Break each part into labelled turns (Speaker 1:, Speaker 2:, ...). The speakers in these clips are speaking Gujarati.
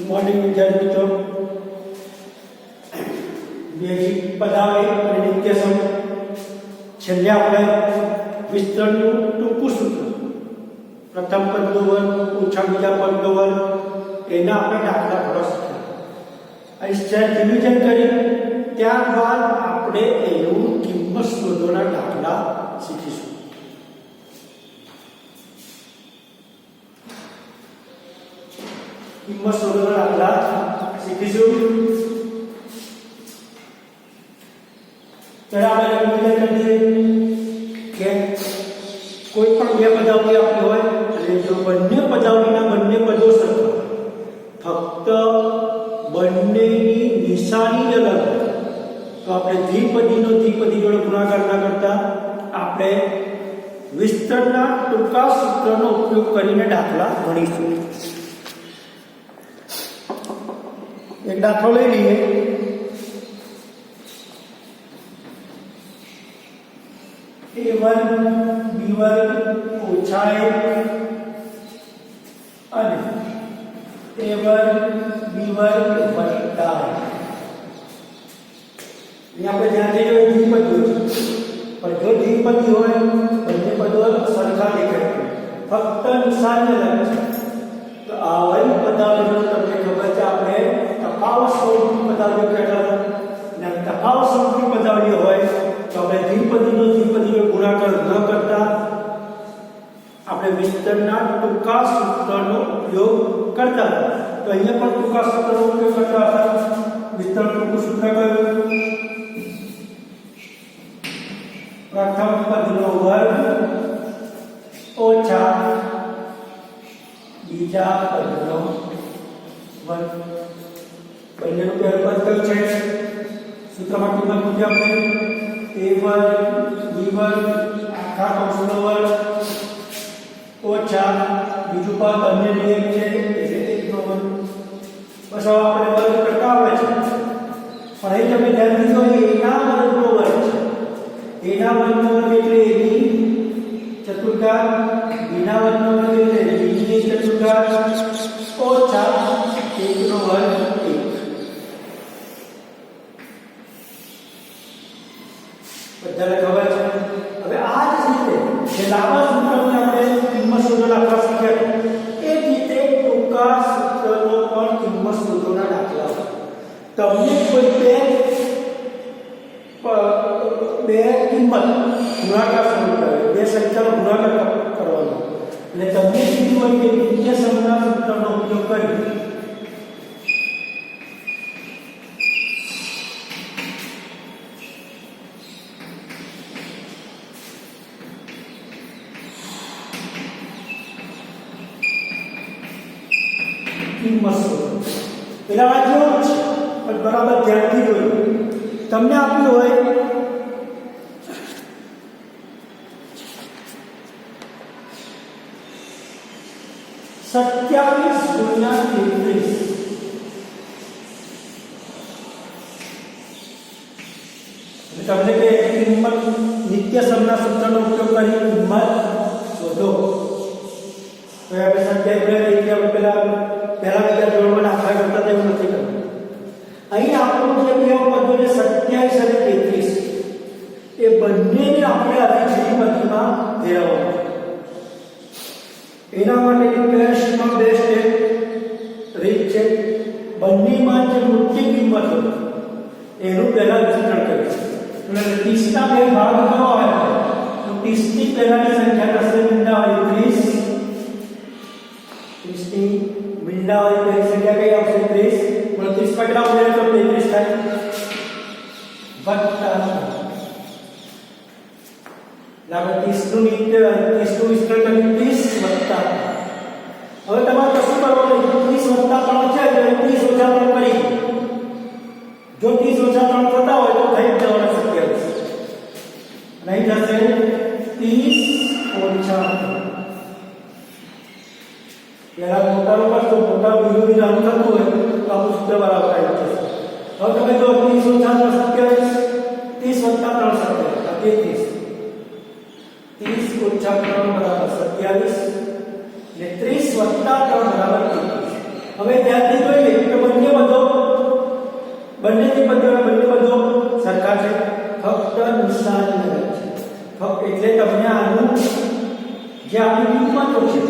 Speaker 1: મોર્નિંગ વિદ્યાર્થી મિત્રો, બેઝિક પદાવલિ અને નિત્યસમ છેલ્લે આપણે વિસ્તરણનું ટૂંકું સૂત્ર પ્રથમ પદનો વર્ગ ઓછા બીજા પદનો વર્ગ એના આપણે દાખલા થોડા શીખ્યા. અહીં સ્ટ્રેન્થ ડિવિઝન કરી ત્યારબાદ આપણે એનું કિંમત શોધવાના દાખલા શીખીશું. કિંમત શોધવાના દાખલા શીખીશું. ત્યારે આપણે ડિવિઝન કરીએ કે કોઈ પણ બે પદાવલિ આપી હોય અને જો બંને પદાવલિના બંને પદો સરખા ફક્ત બંનેની નિશાની જ અલગ તો આપણે દ્વિપદીનો દ્વિપદી જોડે ગુણાકાર ના કરતા આપણે વિસ્તરણના ટૂંકા સૂત્રનો ઉપયોગ કરીને દાખલા ગણીશું. એક દાખલો લઈ લઈએ. a1 b1 ઓછા 1 અને a1 b1 વત્તા 1. આપણે ધ્યાનથી જોઈએ દ્વિપદી પણ જો દ્વિપદી હોય બંને પદો સરખા દેખાય ફક્ત નિશાની અલગ છે તો આવી પદાવલિનો તમને ખબર છે આપણે તફાવત સ્વરૂપની પદાવલિ કહેતા અને તફાવત સ્વરૂપની પદાવલિ હોય તો આપણે દ્વિપદીનો દ્વિપદીનો ગુણાકાર ન કરતા આપણે વિસ્તરણના ટૂંકા સૂત્રનો ઉપયોગ કરતા. તો અહીંયા પણ ટૂંકા સૂત્રનો ઉપયોગ કરતા હતા. વિસ્તરણ ટૂંકું સૂત્ર કયું? પ્રથમ પદનો વર્ગ ઓછા બીજા પદનો વર્ગ. બંનેનું પહેલું પદ કયું છે? સૂત્રમાં કિંમત મૂકી આપણે a1 b1 આખા કૌંસનો વર્ગ ઓછા બીજું પદ બંનેનું એક છે એટલે 1 નો વર્ગ. બસ હવે આપણે વર્ગ કરતા આવે છે પણ અહીં તમે ધ્યાન દીધો એના વર્ગનો વર્ગ છે. એના વર્ગનો વર્ગ એટલે એની ચતુર્ઘાત, બીના વર્ગનો વર્ગ એટલે બીની ચતુર્ઘાત ઓછા 1 નો વર્ગ 1. બધાને ખબર છે. હવે આ જ રીતે જે લાંબા સૂત્રની આપણે કિંમત શોધવાના દાખલા શીખ્યા એ રીતે ટૂંકા સૂત્રનો પણ કિંમત શોધવાના દાખલા. તમને કોઈ બે કિંમત ગુણાકાર શરૂ કરે, બે સંખ્યાનો ગુણાકાર કરવાનો એટલે તમને કીધું હોય કે નિત્યસમના સૂત્રનો ઉપયોગ કરી પેલા આ જેવું છે પણ બરાબર ધ્યાનથી જોયું. તમને આપ્યું હોય 27 ગુણ્યા 33. તમને કે કિંમત નિત્યસમના સૂત્રનો ઉપયોગ કરી કિંમત શોધો. તો આપણે સંખ્યા પેલા બીજા જોડમાં દાખલા કરતા તેવું નથી કરવું. અહીં આપણું જે બે પદો છે 27 અને 33 એ બંનેને આપણે આવી દ્વિપદીમાં ફેરવવાનું. એના માટેની બેસ્ટમાં બેસ્ટ રીત છે બંનેમાં જે મોટી કિંમત હોય એનું પહેલા વિસ્તરણ કરીશું. એટલે 30 ના બે ભાગ કયો આવે તો 30 ની પહેલાની સંખ્યા થશે મીંડાવાળી 30. 30 ની મીંડાવાળી પહેલી સંખ્યા કઈ આવશે 30. 29 માં કેટલા ઉમેરે તો 33 થાય વત્તા. લાગે 30 નું નિત્ય 30 નું વિસ્તરણ કરી 30 વત્તા. હવે તમારે કશું કરવાનું નહીં. 30 વત્તા 3 છે એટલે 30 ઓછા 3 કરી. જો 30 ઓછા 3 થતા હોય તો થઈ જવાના 27. નહીં થશે 30 ઓછા. પેલા મોટાનો કરશો મોટા બીજું બીજાનું થતું હોય તો આપણું સૂત્ર બરાબર આવી જશે. હવે તમે જો 30 ઓછા 27 30 વત્તા 3 27 30 ઓછા 3 બરાબર 27 ને 30 વત્તા 3 બરાબર 33. હવે ધ્યાનથી જોઈએ કે બંને પદો સરખા છે, ફક્ત નિશાન અલગ છે. ફક્ત એટલે તમને આનું જે આપણી કિંમતો છે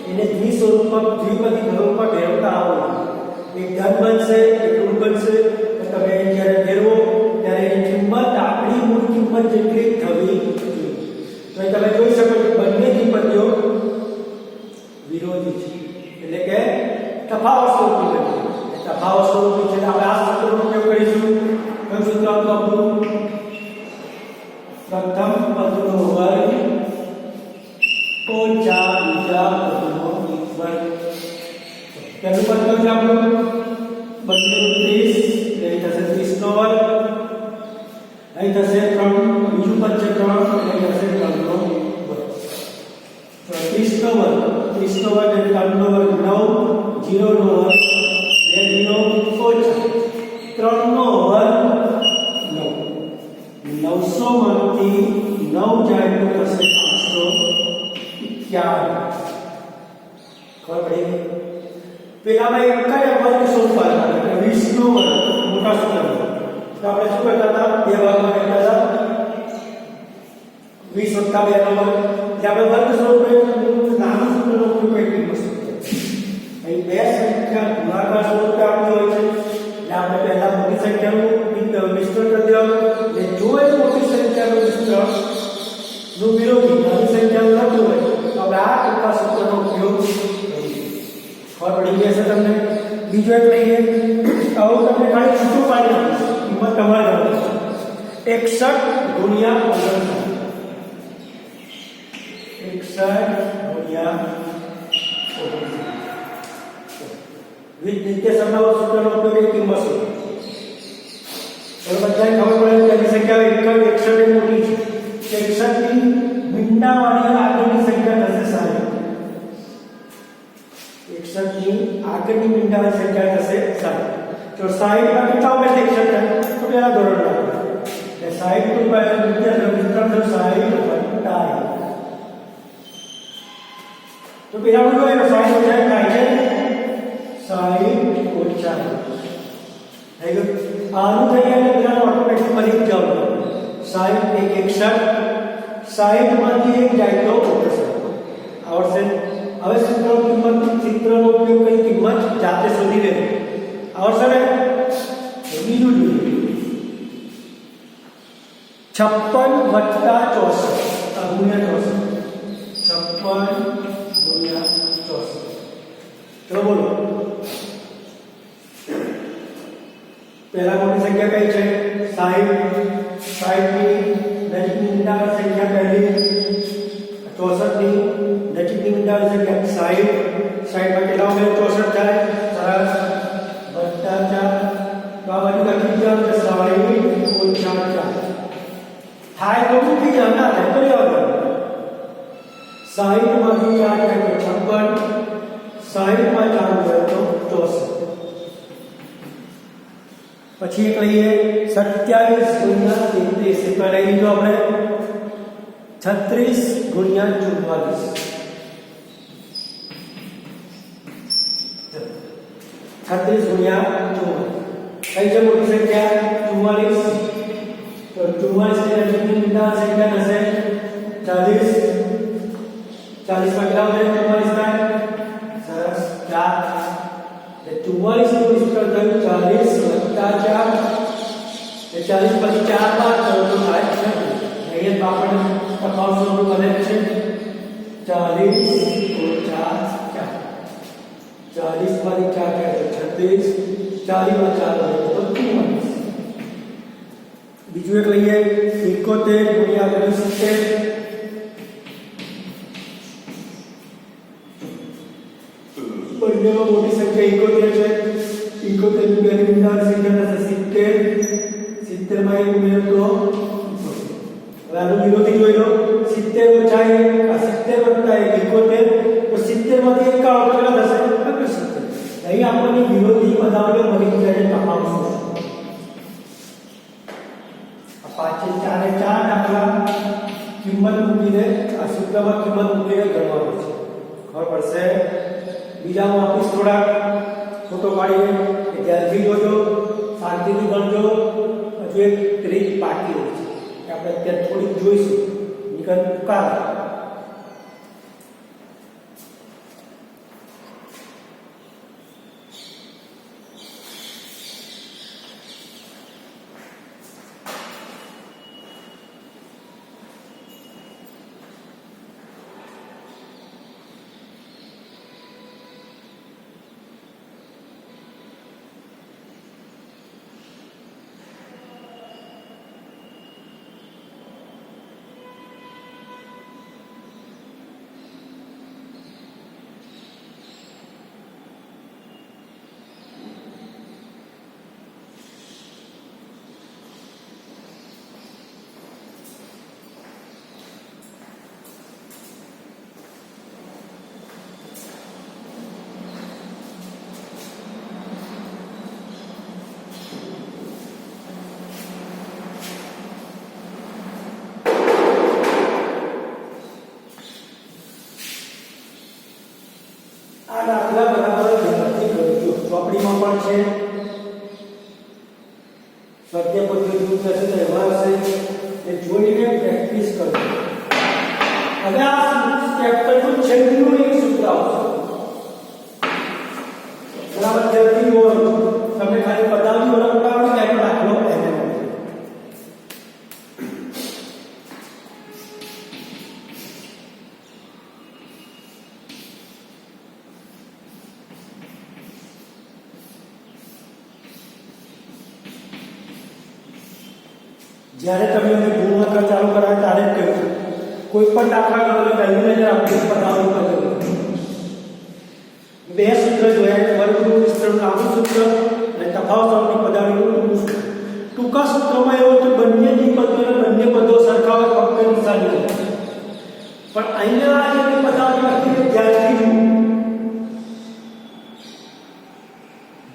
Speaker 1: એને દ્વિસ્વરૂપમાં દ્વિપદી સ્વરૂપમાં ફેરવતા આવડે. એક ધન બનશે, એક ઋણ બનશે, તો તમે જ્યારે ફેરવો ત્યારે એની કિંમત આપણી મૂળ કિંમત જેટલી થવી જોઈએ. તો તમે જોઈ શકો છો બંને દ્વિપદીઓ વિરોધી છે, એટલે કે તફાવત સ્વરૂપી બને. તફાવત સ્વરૂપી છે આપણે આ સૂત્રનો ઉપયોગ કરીશું. કયું સૂત્ર હતું આપણું? પ્રથમ પદનો વર્ગ ઓછા બીજા પદનો વર્ગ. પહેલું પદ કયું છે આપણું? બંને 30, એટલે થશે 30 નો વર્ગ. અહીં થશે 3, બીજું પદ છે 3, એટલે થશે 3 નો વર્ગ. તો 30 નો વર્ગ એટલે 3 નો વર્ગ 9, 0 નો વર્ગ 2 0 ઓછા 3 નો વર્ગ 9. 900 માંથી 9 જાય તો થશે 851. ખબર પડી? પેલામાં એક કયા વર્ગ શોધવા હતા? 20 નો વર્ગ મોટા સૂત્ર. તો આપણે શું કરતા હતા? બે ભાગમાં કરતા હતા 20 + 2 નો વર્ગ. જે આપણે વર્ગ સ્વરૂપે નાનું સૂત્રનો ઉપયોગ કરી શકીએ. અહીં બે સંખ્યા ગુણાકાર સ્વરૂપે આપી હોય છે, એટલે આપણે પહેલા મોટી સંખ્યાનું મિશ્રણ કરી દેવાનું. એટલે જો એ મોટી સંખ્યાનું મિશ્રણ નું વિરોધી નાની સંખ્યાનું લખવું હોય તો આપણે આ ટૂંકા સૂત્રનો ઉપયોગ કરીશું. ખબર પડી ગઈ હશે તમને? બીજો એક લઈએ. આવું તમને ખાલી છૂટું પાડી આપીશ. કિંમત તમારે જવાની 61 ગુણ્યા 59. 61 ગુણ્યા 59. નિત્ય સરનામા સૂત્રનો ઉપયોગ એક કિંમત શોધો. બધાને ખબર પડે કે સંખ્યા 61 એ મોટી છે. 61 ની મીંડાવાળી આગળની સંખ્યા થશે 60. 61 ની આગળની મીંડાવાળી સંખ્યા થશે 60. તો 60 માં કેટલા વખત 61 થાય? તો પહેલા ધોરણ લાગે. એટલે 60 નું પહેલા વિદ્યાર્થી વિસ્તરણ તો 60 વત્તા. તો પહેલા નું જોઈએ 60 ઓછા થાય છે 60 ઓછા. થઈ ગયું? આનું થઈ ગયા એટલે પેલાનો ઓટોમેટિક બની જ જાવ. 60 એક 61, 60 માંથી એક જાય તો 59 આવડશે. હવે સૂત્રનો ઉપયોગ કરી કિંમત જાતે શોધી લેવી આવડશે ને? બીજું જોઈએ 56 વત્તા 64 ગુણ્યા 64. 56 ગુણ્યા 64. ચલો બોલો. પહેલા મોટી સંખ્યા કઈ છે? 60. 60 ની નજીકની મીંડાવાળી સંખ્યા પહેલી. 64 ની નજીકની મીંડાવાળી સંખ્યા 60. 60 માં કેટલા ઉમેરો? 64 થાય. સરસ. વત્તા 4. તો આ બધું લખી જાવ કે 60 ઓછા 4 થાય તો મૂકી જાવ. ના થાય તો લેવા દો. 60 માંથી 4 થાય તો 56. 60 માં 4 ઉમેરો તો 64. પછી એક લઈએ 27 ગુણ્યા 33. એટલે લઈ લીધું આપણે 36 ગુણ્યા 44. 36 ગુણ્યા 44. કઈ છે મોટી સંખ્યા? 44. તો 44 ની નજીકની મીંડાવાળી સંખ્યા થશે 40. 40 માં કેટલા ઉમેરો? 44 થાય. સરસ. 4. 44 નું વિસ્તરણ થયું 40 વત્તા 4. 40 પછી 4 બાદ કરો તો થાય 36. અહીંયા આપણને તફાવત સ્વરૂપ બને છે 40 ઓછા 4. 40 માંથી 4 થાય તો 36. 40 માં 4 હોય તો 43. બીજું એક લઈએ 71 ગુણ્યા 70. બંનેમાં મોટી સંખ્યા 71 છે. 71 ની પહેલી મીંડાવાળી સંખ્યા થશે 70. 70 માં એક ઉમેરો તો 71. હવે આનો વિરોધી જોઈ લો. 70 ઓછા 1 70 વત્તા 1 71. તો 70 માંથી 1 કાઢો તો કેટલા થશે? 70. અહીં આપણને વિરોધી બધાને મળી જાય તફાવત. આ પાછળ 4 એ 4 દાખલા કિંમત મૂકીને આ સૂત્રમાં કિંમત મૂકીને ગણવાનું છે. ખબર પડશે? બીજામાં આપીશ થોડા ફોટો પાડીને ધ્યાનથી જોજો, શાંતિથી ગણજો. હજુ એક ત્રીજ બાકી હોય છે આપણે અત્યારે થોડીક જોઈશું. નિકન ઉકાર આ દાખલા બરાબર ધ્યાનથી કરજો. ચોપડીમાં પણ છે, સ્વાધ્યાય પદ્ધતિ થશે તો એવા હશે એ જોઈને પ્રેક્ટિસ કરજો. હવે આ ચેપ્ટરનું છેલ્લું એક સૂત્ર આવશે. બરાબર ધ્યાનથી જોવો. તમે ખાલી પદાવલી ઓળખતા હોય ને એનો દાખલો એને જ્યારે તમે એને ગુણાકાર ચાલુ કરાવે ત્યારે જ કહ્યું કોઈ પણ દાખલા કરો પહેલી નજર આપણે પદાવલી પર બે સૂત્ર જોયા, વર્ગનું વિસ્તરણ આવું સૂત્ર અને તફાવતની પદાવલીનું સૂત્ર. ટૂંકા સૂત્રમાં એવું હતું બંને દ્વિપદો અને બંને પદો સરખા હોય, ફક્ત નિશાની હોય. પણ અહીંયા જે પદાવલી લખીને ધ્યાનથી જુઓ.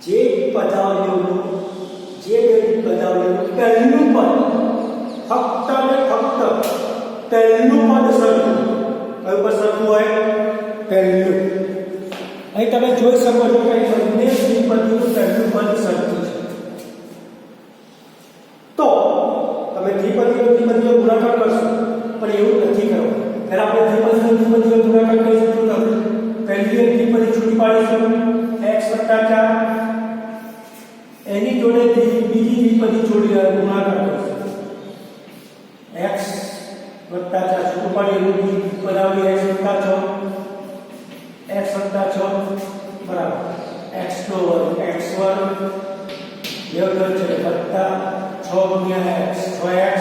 Speaker 1: જે પદાવલીઓનું પહેલું પદ ફક્ત ને ફક્ત પહેલું પદ સરખું. કયું પદ સરખું હોય? પહેલું. અહીં તમે જોઈ શકો છો કે બંને દ્વિપદીનું પહેલું પદ સરખું છે. તો તમે દ્વિપદીનો ગુણાકાર કરશો, પણ એવું નથી કરવું. ત્યારે આપણે દ્વિપદીનો ગુણાકાર કરીશું તો પહેલી એક દ્વિપદી છૂટી પાડીશું x + 4. એની જોડે બીજી દ્વિપદી જોડી ગુણાકાર કરીશું x + 4 છૂટું પાડી બીજી પદાવલી x + 6 બરાબર x2 x2 એવું છે વત્તા 6 × x 6x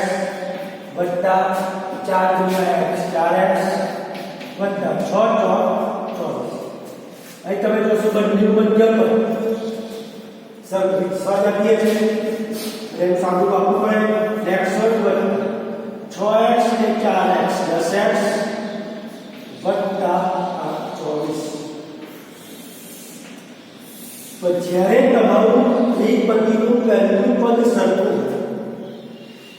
Speaker 1: વત્તા 4 × x 4x વત્તા 6 × 24. અહીં તમે જોશો બંનેનું મધ્યમ પદ સજાતીય છે એટલે સાદું આપવું પડે. x વર્ગ 6x ને 4x 10x વત્તા 24. તો જ્યારે તમારું દ્વિપદીનું પહેલું પદ સરખું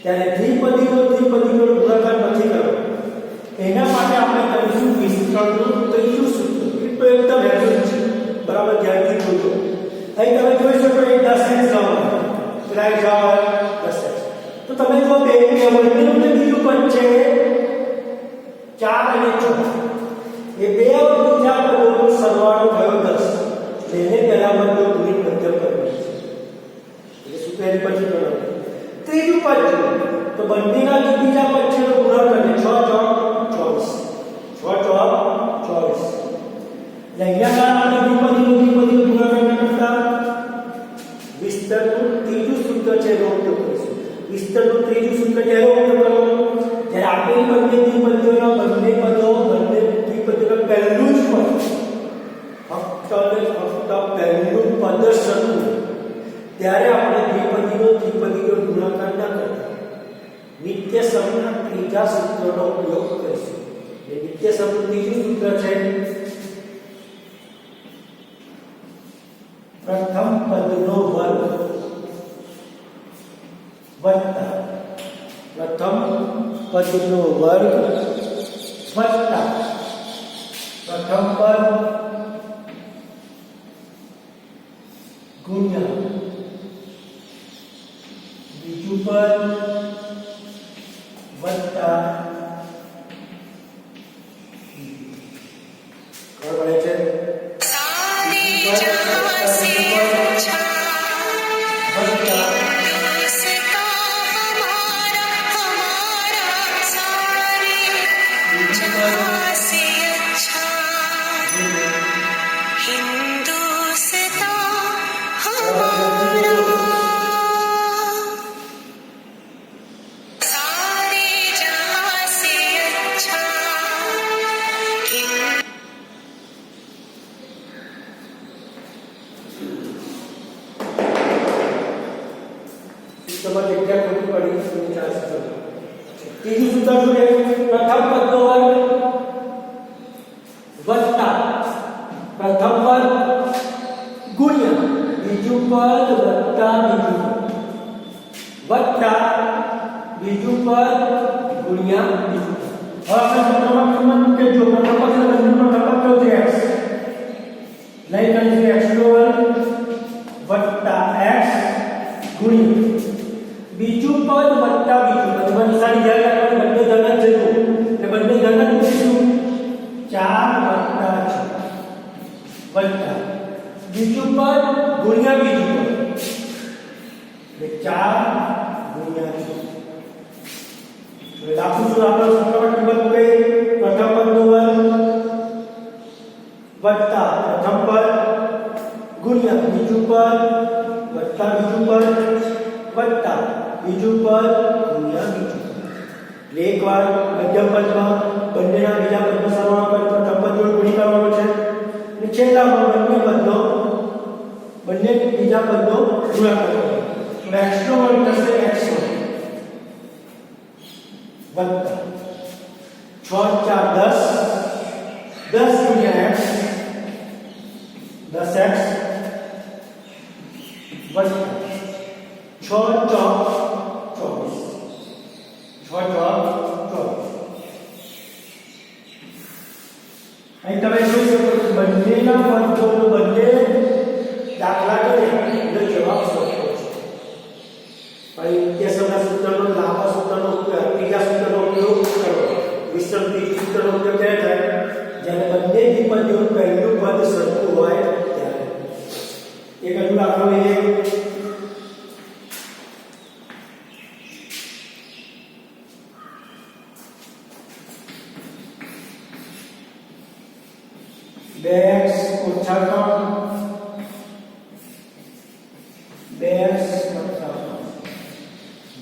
Speaker 1: ત્યારે દ્વિપદીનો ગુણાકાર નથી કરવો. એના માટે આપણે કરીશું વિસ્તરણનું ત્રીજું સૂત્ર. તો એકદમ હેલ્પફુલ છે. બરાબર ધ્યાનથી જોજો. અહીં તમે જોઈ શકો 10x જવાનું ટ્રાય જાવ 10x. તો તમે જો બે બંનેનું બીજું પદ છે 4 અને 6. એ બે બીજા પદોનો સરવાળો થયો 10. એને પહેલા પદનો ગુણિત મધ્યમ કરવાનો છે. એટલે શું પહેલી પછી કરવાનું. ત્રીજું પદ તો બંનેના જે બીજા પદ છે એનો ગુણાકાર કરે 6 × 24. 6 × 24. અહીંયા આપણે દ્વિપદીનો ગુણાકાર કરતા વિસ્તરનું ત્રીજું સૂત્ર છે એનો ઉપયોગ કરીશું. વિસ્તરનું ત્રીજું સૂત્ર ક્યારે ઉપયોગ કરવાનો? જ્યારે આપેલી બંને દ્વિપદીઓના બંને દ્વિપદીઓના પહેલું જ પદ ફક્ત પહેલું પદ સરખું ત્યારે આપણે દ્વિપદીનો ગુણાકાર ના કરતા નિત્ય સમના ત્રીજા સૂત્રનો ઉપયોગ કરીશું. એ નિત્ય સમનું ત્રીજું સૂત્ર છે પ્રથમ પદનો વર્ગ વત્તા પ્રથમ પદનો વર્ગ વત્તા પ્રથમ પદ
Speaker 2: जहाँ से अच्छा हिंदुस्तान हमारा, सारे जहाँ से अच्छा
Speaker 1: તમારે જગ્યા ખોટી પડી તો ચાલશે. ત્રીજું સૂત્ર શું છે? પ્રથમ પદનો વર્ગ વત્તા પ્રથમ પદ ગુણ્યા બીજું પદ વત્તા બીજું પદ વત્તા બીજું પદ ગુણ્યા બીજું પદ. હવે આપણે સૂત્રમાં કિંમત મૂકે જો પ્રથમ પદ અને બીજું પદ પ્રથમ કયો છે? x લઈ કરીશું x નો વર્ગ વત્તા x ગુણ્યા બીજું પદ વત્તા બીજું પદ. એમાં નિશાની ધ્યાન રાખવાનું, બંને ધન જ છે એટલે બંને ધન જ મૂકીશું. 4 વત્તા 6 વત્તા બીજું પદ ગુણ્યા બીજું પદ એટલે 4 ગુણ્યા 6. હવે દાખલું શું આપણે સૂત્રમાં કિંમત મૂકે પ્રથમ પદનો વર્ગ વત્તા પ્રથમ પદ ગુણ્યા બીજું પદ વત્તા બીજું પદ વત્તા બીજું પદ ગુણ્યા બીજું પદ. એટલે એકવાર મધ્યમ પદમાં બંનેના બીજા પદનો સરવાળો કરી પ્રથમ પદ જોડે ગુણી કરવાનો છે અને છેલ્લામાં બંને બીજા પદનો ગુણાકાર કરવાનો. તો x નો વર્ગ થશે x1 વત્તા 6 4 10 10 ગુણ્યા x 10x વત્તા 6 ચોક 24 6 ચોક 24. અહીં તમે જોઈ શકો છો બંનેના પદોનો બંને દાખલા કર્યા એટલે જવાબ સરખો છે. અહીં ઇત્યાસના સૂત્રનો લાંબા સૂત્રનો ઉપયોગ ત્રીજા સૂત્રનો ઉપયોગ કરો. વિસ્તૃત ત્રીજું સૂત્રનો ઉપયોગ ક્યારે થાય? જ્યારે બંને દ્વિપદીઓનું પહેલું પદ સરખું હોય ત્યારે. એક હજુ દાખલો લઈએ. x ઓછા 3 2x વત્તા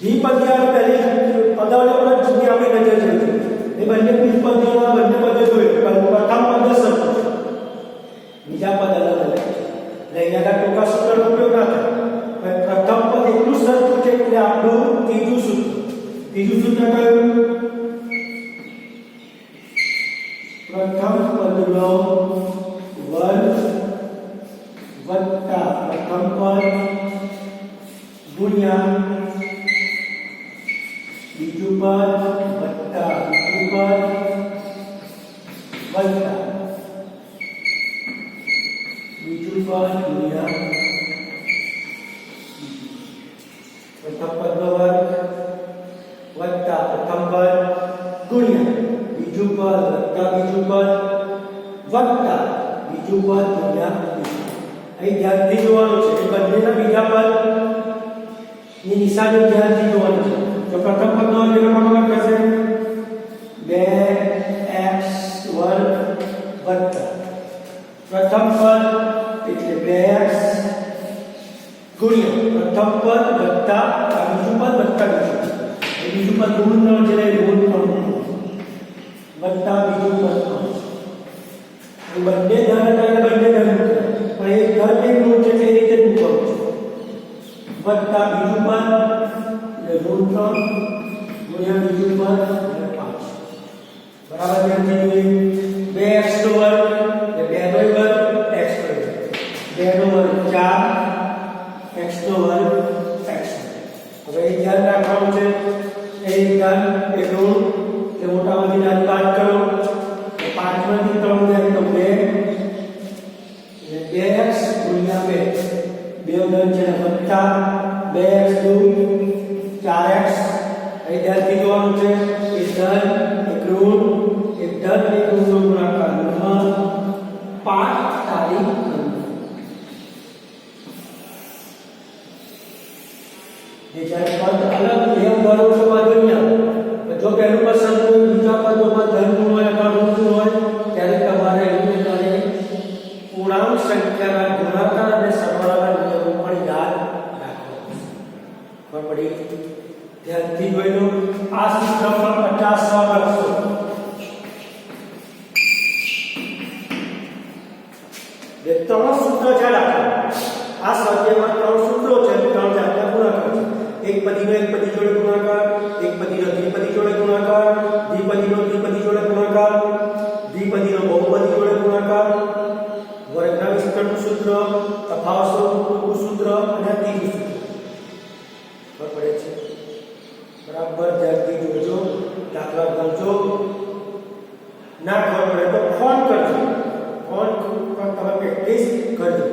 Speaker 1: 3 દ્વિપદીય પહેલી પદાવલી પર જુદી આપણે નજર જોઈએ. એ બંને દ્વિપદીઓના બંને પદો જોઈએ. પ્રથમ પદ સરખું છે, બીજા પદ અલગ અલગ છે. એટલે અહીંયા ટૂંકા સૂત્રનો ઉપયોગ ના થાય. પ્રથમ પદ એટલું સરખું છે એટલે આપણું ત્રીજું સૂત્ર કયું? પ્રથમ પદનો વર્ગ વત્તા પ્રથમ પદ ગુણ્યા બીજું પદ વત્તા બીજું પદ વત્તા બીજું પદ ગુણ્યા પ્રથમ પદનો વર્ગ વત્તા પ્રથમ પદ ગુણ્યા બીજું પદ વત્તા બીજું પદ વત્તા બીજું પદ ગુણ્યા બીજું. અહીં ધ્યાનથી જોવાનું છે કે બંનેના બીજા પદ ની નિશાની ધ્યાનથી જોવાનું છે. તો પ્રથમ પદનો વર્ગ એનો મતલબ થશે 2x વર્ગ વત્તા પ્રથમ પદ એટલે 2x ગુણ્યા પ્રથમ પદ વત્તા બીજું પદ વત્તા બીજું પદ ઋણ 3 છે એટલે ઋણ 3 વત્તા બીજું પદ 5. બંને ધન હતા બંને ધન મૂકે પણ એક ધન એક ઋણ છે તે રીતે મૂકવાનું છે. વત્તા બીજું પદ એટલે ઋણ 3 ગુણ્યા બીજું પદ એટલે 5. બરાબર ધ્યાનથી જોઈએ. 2x નો વર્ગ એટલે 2 નો વર્ગ x નો વર્ગ 2 નો વર્ગ 4 x નો વર્ગ x. હવે ધ્યાન રાખવાનું છે એક ધન એક ઋણ એટલે મોટામાંથી નાની બાદ કરો. 5 માંથી 3 જાય તો 2 એટલે 2x ગુણ્યા 2 બે ધન છે વત્તા 2x ગુણ્યા 4x. અહીં ધ્યાનથી જોવાનું છે એક ધન એક ઋણ એક ધન એક ઋણનો ગુણાકાર 5 તારીખ. જ્યારે પદ અલગ નિયમ ભરો છો બાજુ જો પહેલું પદ સરખું બીજા પદોમાં ધન ઋણ હોય ત્રણ સૂત્ર છે દાખલા આ સ્વાધ્યાયમાં ત્રણ સૂત્રો છે ત્રણ જાતના ગુણાકાર છે એક પદીનો એક પદી જોડે ગુણાકાર એક પદીનો દ્વિપદી જોડે ગુણાકાર દ્વિપદીનો દ્વિપદી જોડે ગુણાકાર દ્વિપદીનો બહુપદી જોડે ગુણાકાર વર્ગના વિસ્તરણનું સૂત્ર તફાવત સ્વરૂપનું સૂત્ર અને ત્રીજું સૂત્ર ખબર પડે છે બરાબર ધ્યાનથી જોજો દાખલા ગણજો ના ખબર પડે તો ફોન કરજો ફોન પર તમે પ્રેક્ટિસ કરજો